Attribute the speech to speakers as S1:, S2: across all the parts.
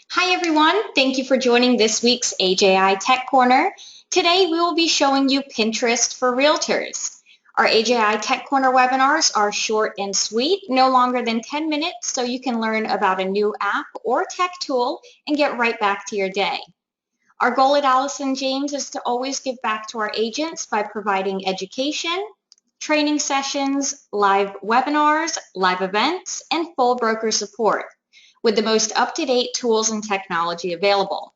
S1: Hi everyone, thank you for joining this week's AJI Tech Corner. Today we will be showing you Pinterest for Realtors. Our AJI Tech Corner webinars are short and sweet, no longer than 10 minutes, so you can learn about a new app or tech tool and get right back to your day. Our goal at Allison James is to always give back to our agents by providing education, training sessions, live webinars, live events, and full broker support with the most up-to-date tools and technology available.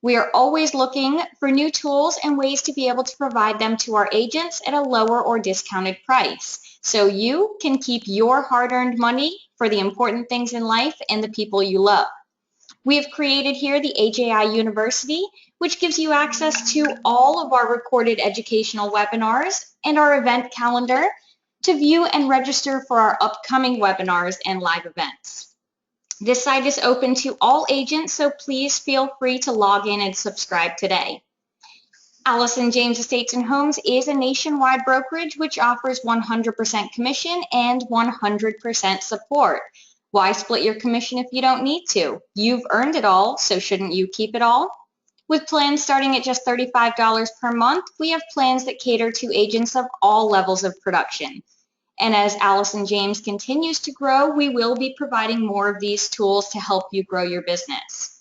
S1: We are always looking for new tools and ways to be able to provide them to our agents at a lower or discounted price, so you can keep your hard-earned money for the important things in life and the people you love. We have created here the AJI University, which gives you access to all of our recorded educational webinars and our event calendar to view and register for our upcoming webinars and live events. This site is open to all agents, so please feel free to log in and subscribe today. Allison James Estates and Homes is a nationwide brokerage which offers 100% commission and 100% support. Why split your commission if you don't need to? You've earned it all, so shouldn't you keep it all? With plans starting at just $35 per month, we have plans that cater to agents of all levels of production. And as Allison James continues to grow, we will be providing more of these tools to help you grow your business.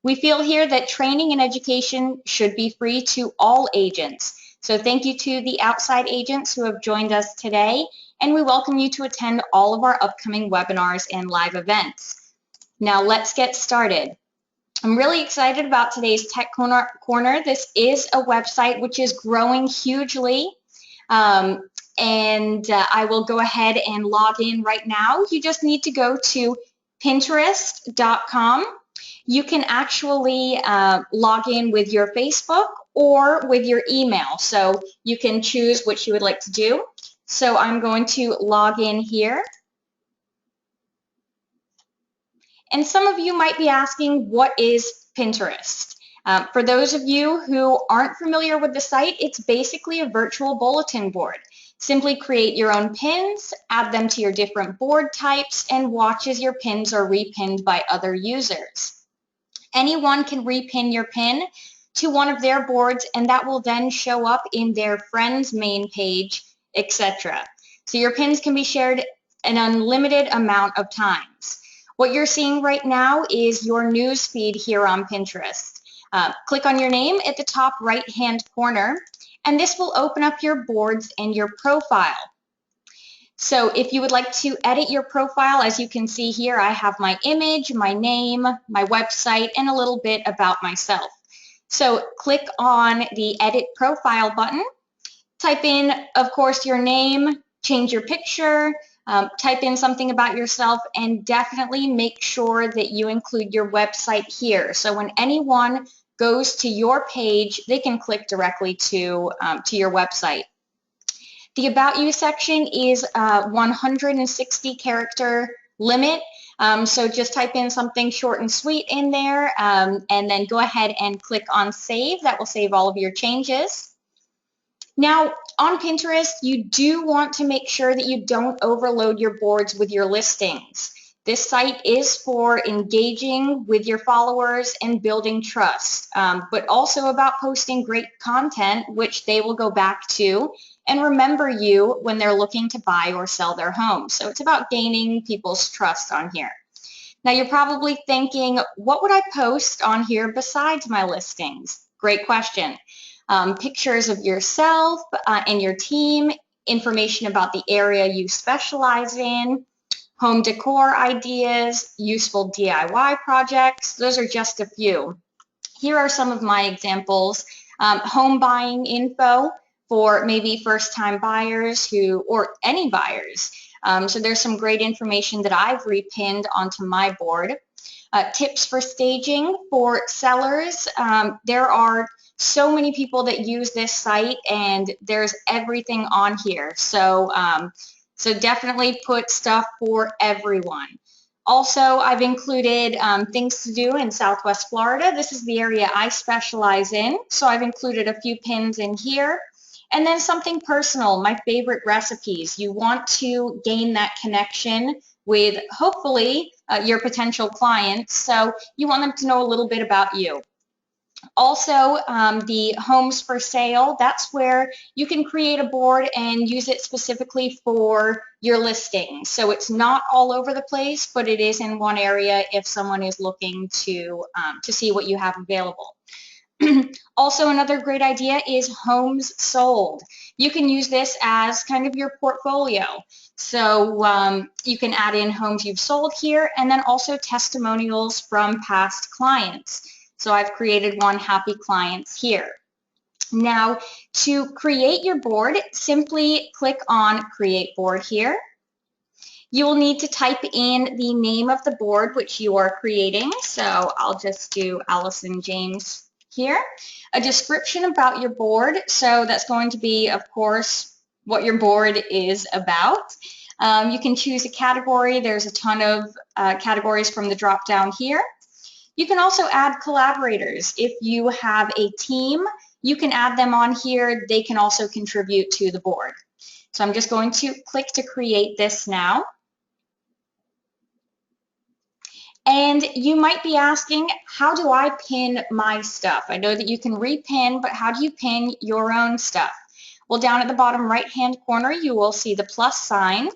S1: We feel here that training and education should be free to all agents. So thank you to the outside agents who have joined us today, and we welcome you to attend all of our upcoming webinars and live events. Now let's get started. I'm really excited about today's Tech Corner. This is a website which is growing hugely. I will go ahead and log in right now. You just need to go to Pinterest.com. You can actually log in with your Facebook or with your email. So you can choose which you would like to do. So I'm going to log in here. And some of you might be asking, what is Pinterest? For those of you who aren't familiar with the site, it's basically a virtual bulletin board. Simply create your own pins, add them to your different board types, and watch as your pins are repinned by other users. Anyone can repin your pin to one of their boards, and that will then show up in their friends' main page, etc. So your pins can be shared an unlimited amount of times. What you're seeing right now is your news feed here on Pinterest. Click on your name at the top right-hand corner, and this will open up your boards and your profile. So if you would like to edit your profile, as you can see here, I have my image, my name, my website, and a little bit about myself. So click on the Edit Profile button, type in, of course, your name, change your picture, type in something about yourself, and definitely make sure that you include your website here. So when anyone goes to your page, they can click directly to your website. The About You section is a 160 character limit, so just type in something short and sweet in there, and then go ahead and click on Save. That will save all of your changes. Now, on Pinterest, you do want to make sure that you don't overload your boards with your listings. This site is for engaging with your followers and building trust, but also about posting great content, which they will go back to and remember you when they're looking to buy or sell their home. So it's about gaining people's trust on here. Now you're probably thinking, what would I post on here besides my listings? Great question. Pictures of yourself and your team, information about the area you specialize in, home decor ideas, useful DIY projects. Those are just a few. Here are some of my examples. Home buying info for maybe first-time buyers or any buyers. So there's some great information that I've repinned onto my board. Tips for staging for sellers. There are so many people that use this site, and there's everything on here. So definitely put stuff for everyone. Also, I've included things to do in Southwest Florida. This is the area I specialize in, so I've included a few pins in here. And then something personal, my favorite recipes. You want to gain that connection with, hopefully, your potential clients. So you want them to know a little bit about you. Also, the homes for sale, that's where you can create a board and use it specifically for your listing. So it's not all over the place, but it is in one area if someone is looking to see what you have available. Also, another great idea is homes sold. You can use this as kind of your portfolio. So you can add in homes you've sold here and then also testimonials from past clients. So I've created one, happy clients, here. Now, to create your board, simply click on Create Board here. You will need to type in the name of the board which you are creating. So I'll just do Allison James here. A description about your board. So that's going to be, of course, what your board is about. You can choose a category. There's a ton of categories from the drop down here. You can also add collaborators. If you have a team, you can add them on here. They can also contribute to the board. So I'm just going to click to create this now. And you might be asking, how do I pin my stuff? I know that you can repin, but how do you pin your own stuff? Well, down at the bottom right-hand corner, you will see the plus sign.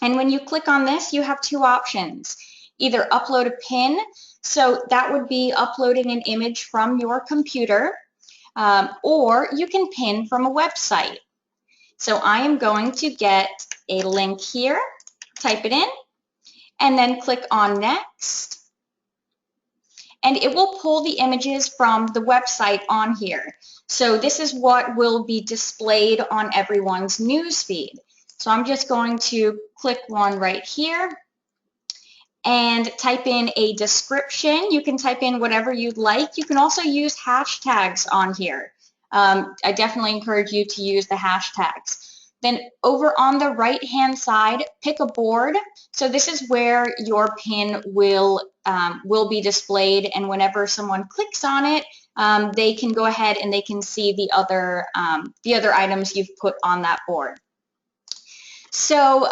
S1: And when you click on this, you have two options. Either upload a pin, so that would be uploading an image from your computer, or you can pin from a website. So I am going to get a link here, type it in, and then click on Next. And it will pull the images from the website on here. So this is what will be displayed on everyone's news feed. So I'm just going to click one right here and type in a description. You can type in whatever you'd like. You can also use hashtags on here. I definitely encourage you to use the hashtags. Then over on the right-hand side, pick a board. So this is where your pin will be displayed, and whenever someone clicks on it, they can go ahead and they can see the other items you've put on that board. So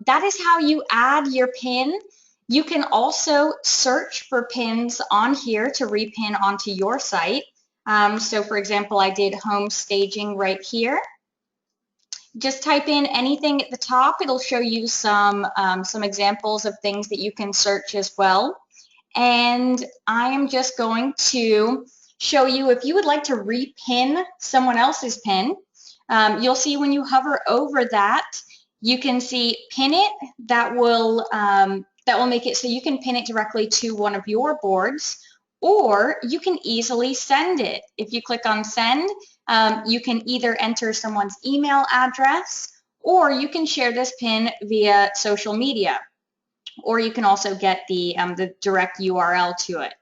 S1: that is how you add your pin. You can also search for pins on here to repin onto your site. So for example, I did home staging right here. Just type in anything at the top. It'll show you some examples of things that you can search as well. And I am just going to show you, if you would like to repin someone else's pin, you'll see when you hover over that, you can see pin it. That will make it so you can pin it directly to one of your boards, or you can easily send it. If you click on send, you can either enter someone's email address, or you can share this pin via social media, or you can also get the direct URL to it.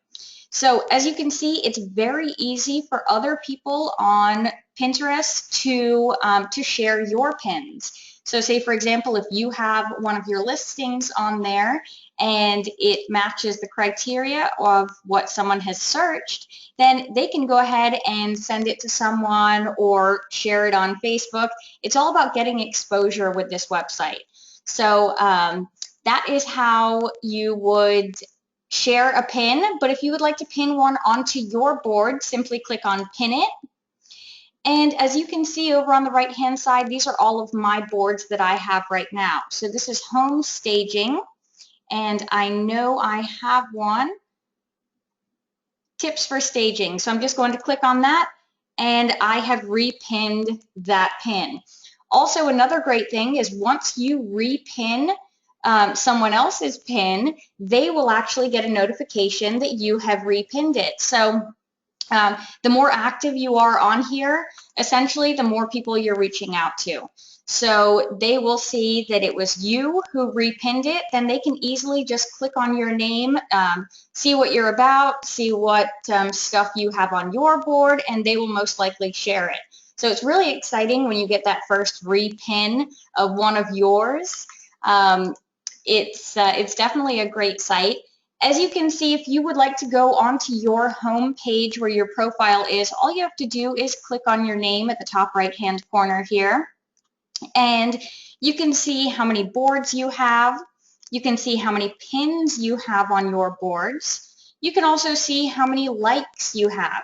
S1: So as you can see, it's very easy for other people on Pinterest to share your pins. So say, for example, if you have one of your listings on there and it matches the criteria of what someone has searched, then they can go ahead and send it to someone or share it on Facebook. It's all about getting exposure with this website. So that is how you would share a pin. But if you would like to pin one onto your board, simply click on Pin It. And as you can see over on the right-hand side, these are all of my boards that I have right now. So this is home staging, and I know I have one, tips for staging. So I'm just going to click on that, and I have repinned that pin. Also, another great thing is once you repin someone else's pin, they will actually get a notification that you have repinned it. So the more active you are on here, essentially, the more people you're reaching out to. So they will see that it was you who repinned it, then they can easily just click on your name, see what you're about, see what stuff you have on your board, and they will most likely share it. So it's really exciting when you get that first repin of one of yours. It's definitely a great site. As you can see, if you would like to go onto your home page where your profile is, all you have to do is click on your name at the top right-hand corner here. And you can see how many boards you have. You can see how many pins you have on your boards. You can also see how many likes you have.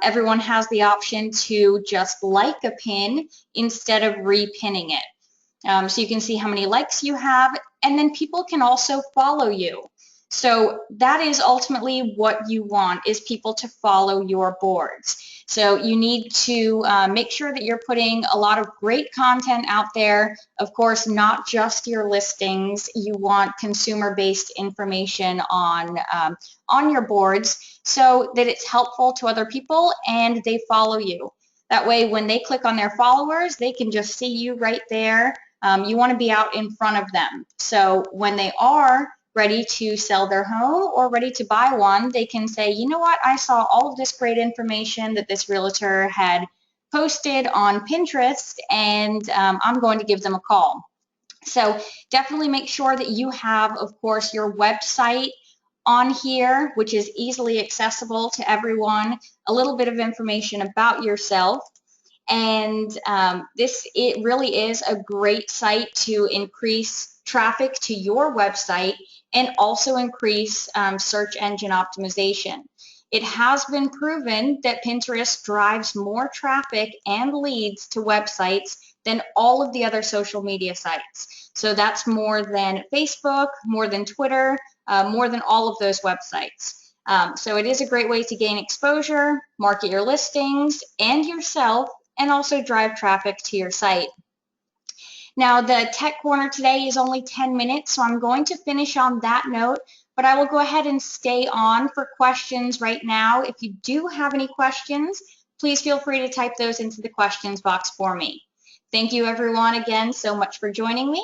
S1: Everyone has the option to just like a pin instead of repinning it. So you can see how many likes you have, and then people can also follow you. So that is ultimately what you want, is people to follow your boards. So you need to make sure that you're putting a lot of great content out there. Of course, not just your listings. You want consumer-based information on your boards so that it's helpful to other people and they follow you. That way, when they click on their followers, they can just see you right there. You want to be out in front of them. So when they are ready to sell their home or ready to buy one, they can say, you know what, I saw all of this great information that this realtor had posted on Pinterest, and I'm going to give them a call. So definitely make sure that you have, of course, your website on here, which is easily accessible to everyone, a little bit of information about yourself. And it really is a great site to increase traffic to your website and also increase search engine optimization. It has been proven that Pinterest drives more traffic and leads to websites than all of the other social media sites. So that's more than Facebook, more than Twitter, more than all of those websites. So it is a great way to gain exposure, market your listings and yourself, and also drive traffic to your site. Now, the tech corner today is only 10 minutes, so I'm going to finish on that note, but I will go ahead and stay on for questions right now. If you do have any questions, please feel free to type those into the questions box for me. Thank you everyone again so much for joining me,